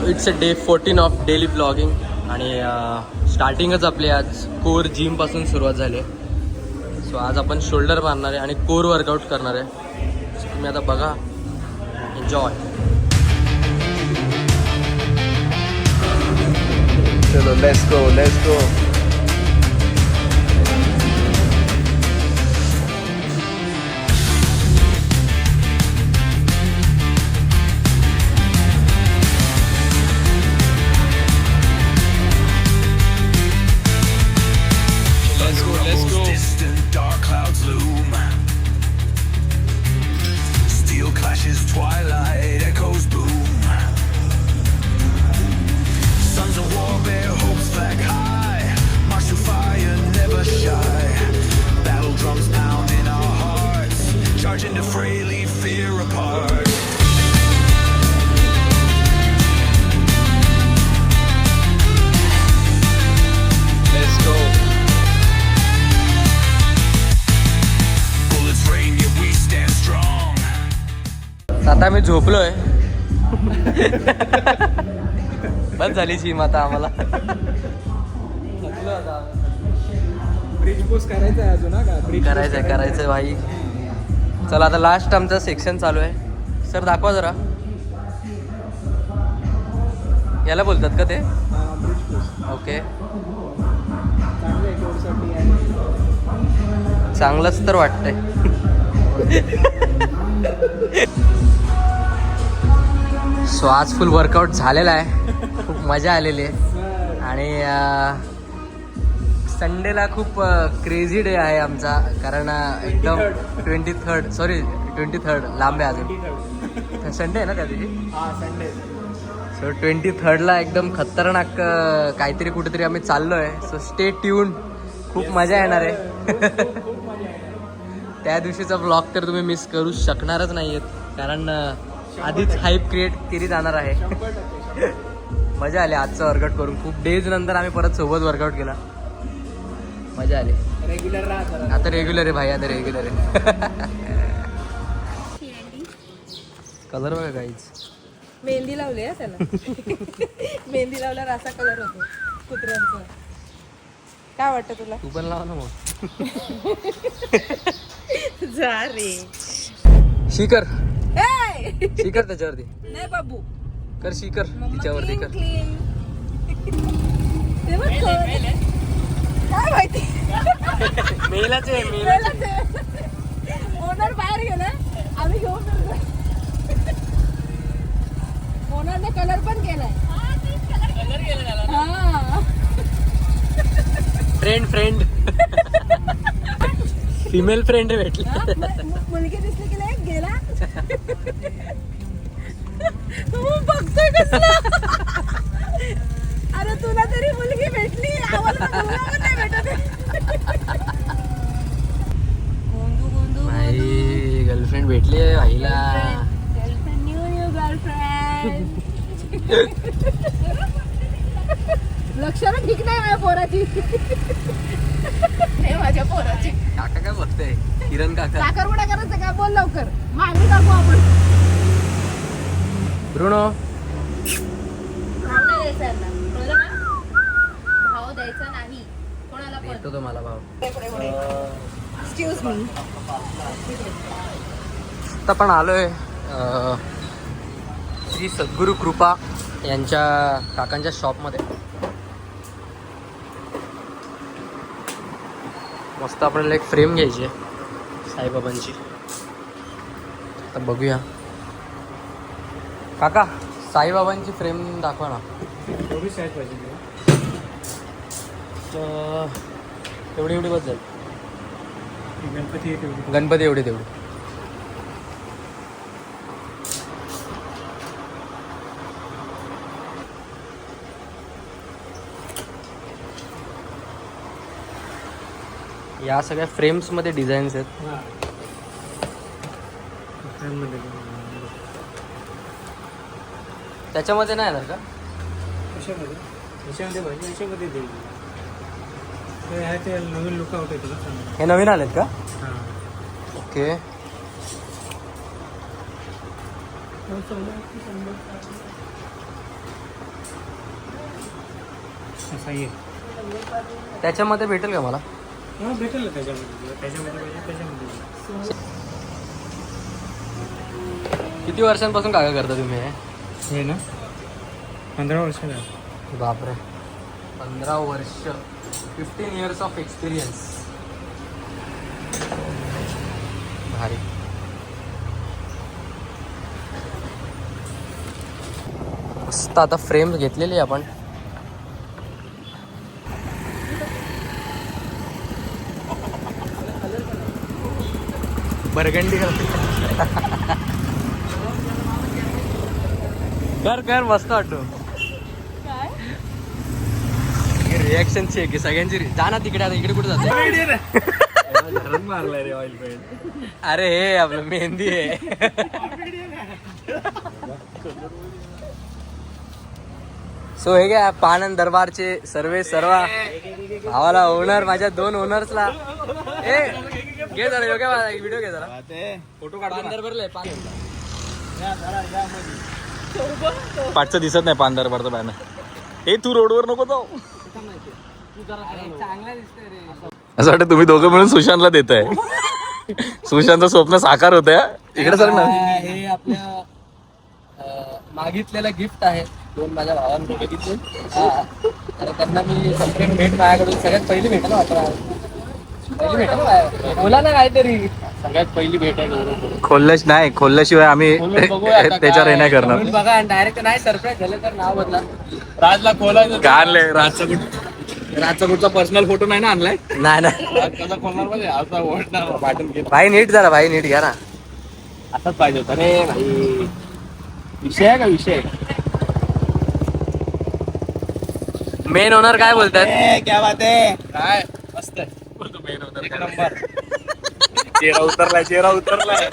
It's a day 14 of daily blogging आणि स्टार्टिंगच आपली आज कोर जिमपासून सुरुवात झाली आहे. सो आज आपण शोल्डर मारणार आहे आणि कोर वर्कआउट करणार आहे. सो तुम्ही आता बघा, एन्जॉय. चलो let's go. Distant dark clouds loom. Steel clashes, twilight echoes boom. Sons of war bear hopes flag high. March to fire, never shy. Battle drums pound in our hearts. Charge into fray, leave fear apart. Let's go. आता मी झोपलोय. बस झाली gym आता आम्हाला. Bridge post करायचं आहे अजून का? करायचंय भाई. चला आता लास्ट आमचं सेक्शन चालू आहे. सर दाखवा जरा. याला बोलतात का ते? ब्रिज पोस्ट ओके, चांगलं आहे कोर्ससाठी आणि चांगलंच तर वाटतंय. सो आज फुल वर्कआउट झालेला आहे. खूप मजा आलेली आहे आणि संडेला खूप क्रेझी डे आहे आमचा, कारण एकदम 23rd लांब आहे अजून. संडे आहे ना त्या दिवशी. हां संडे. सो 23rd एकदम खतरनाक काहीतरी कुठेतरी आम्ही चाललो आहे. सो स्टे ट्यून, खूप मजा येणार आहे. त्या दिवशीचा ब्लॉग तर तुम्ही मिस करू शकणारच नाही आहेत, कारण आधीच हाईप क्रिएट केली जाणार आहे. मजा आली आजचं वर्कआउट करून. खूप डेज नंतर आम्ही परत सोबत वर्कआउट केला. मजा आली. रेग्युलर राहा. आता रेग्युलर आहे भाई, आता रेग्युलर आहे. कलर बघा काहीच. मेहंदी लावली आहे त्याला. मेहंदी लावल्यावर असा कलर होतो कुत्र्यांचा. काय वाटतं तुला? तू पण लाव ना मग. जा रे. शिकर ए! शिकर त्याच्यावरती नाही बाबू, कर. शिकर तिच्यावरती कर. ते बघ कर. काय माहिती. मेलाच आहे. ओनर बाहेर गेला, आम्ही घेऊन फिरलो. ओनरने कलर पण केलाय. हा. फ्रेंड फिमेल फ्रेंड भेटली. मुलगी दिसली की नाही गेला. तू बघतोय कसला. अरे तुला तरी मुलगी भेटली, आम्हाला तर मुलगा पण नाही भेटत. भाई गर्लफ्रेंड भेटली आहे भाईला. Girlfriend, new girlfriend. लक्षणं ठीक नाही माझ्या पोराची. नाही माझ्या पोराची. काका काय बघतोय? किरण काका. साखरपुडा करायचं का? बोल लवकर, मागणी टाकू आपण. ब्रुनो भाव नाही द्यायचा यांना, कळलं ना? भाव द्यायचा नाही कोणाला पण. देतो तो मला भाव. Excuse me. आता पण आलोय श्री सद्गुरू कृपा यांच्या काकांच्या शॉपमध्ये. मस्त आपल्याला एक फ्रेम घ्यायची आहे साईबाबांची. आता बघूया. काका साईबाबांची फ्रेम दाखवा ना. एवढी साईज पाहिजे तुला? तेवढी बस जाईल. गणपती आहे तेवढी. गणपती तेवढी. या सगळ्या फ्रेम्समध्ये डिझाईन्स आहेत. हां फ्रेममध्ये त्याच्यामध्ये नाही येणार का? कशामध्ये? याच्यामध्ये पाहिजे, याच्यामध्ये देईल. ते आहे ते नवीन लुक आउट आहे तुला सांग. हे नवीन आलेत का? हां ओके. असा ये त्याच्यामध्ये भेटेल का मला? हा भेटेल ना त्याच्यामध्ये पाहिजे त्याच्यामध्ये. किती वर्षांपासून काका करता तुम्ही हे? हे ना 15 वर्ष झालं. बापरे, 15 वर्ष, 15 इयर्स ऑफ एक्सपिरियन्स. भारी. मस्त. आता फ्रेम घेतलेली आहे आपण. बरगंडी कर मस्त वाटतो. रिॲक्शन चेक सगळ्यांची. जा ना तिकडे. आता इकडे कुठे जाते? मारलाय रे ऑइल पेंट. अरे हे आपलं मेहंदी आहे. सो हे काय पानन दरबारचे सर्व भावाला ओनर, माझ्या 2 ओनर्सला. ए घे जरा योग्य व्हिडिओ घे जरा. फोटो काढ. दरबारला आहे पान. पाठचं दिसत नाही पान दरबारचं बॅनर. हे तू रोडवर नको जाऊ. चांगला दिसतोय रे. असं वाटतं तुम्ही दोघं मिळून सुशांतला देत आहे. सुशांतचं स्वप्न साकार होत आहे. इकडे सर ना. हे आपल्या मागितलेलं गिफ्ट आहे 2 माझ्या भावांनी बघितले. तर त्यांना मी सेपरेट भेट माझ्याकडून सगळ्यात पहिली भेट ना. पहिली भेट ना, बोला ना काहीतरी. सगळ्यात पहिली भेट आहे. खोलल्याशिवाय आम्ही त्याच्यावर हे नाही करणार. बघा डायरेक्ट नाही सरप्राईज झालं तर नाव बदला. राजला खोलायचं का आणलंय? राजचा कुठचा पर्सनल फोटो नाही ना आणलाय? नाही भाई नीट जरा, भाई नीट घ्या ना. असंच पाहिजे होतं रे भाई. विषय आहे का विषय? मेन ओनर काय बोलतात? क्या बात आहे. काय मस्त आहे. मेन होता एक नंबर. चेहरा उतरलाय.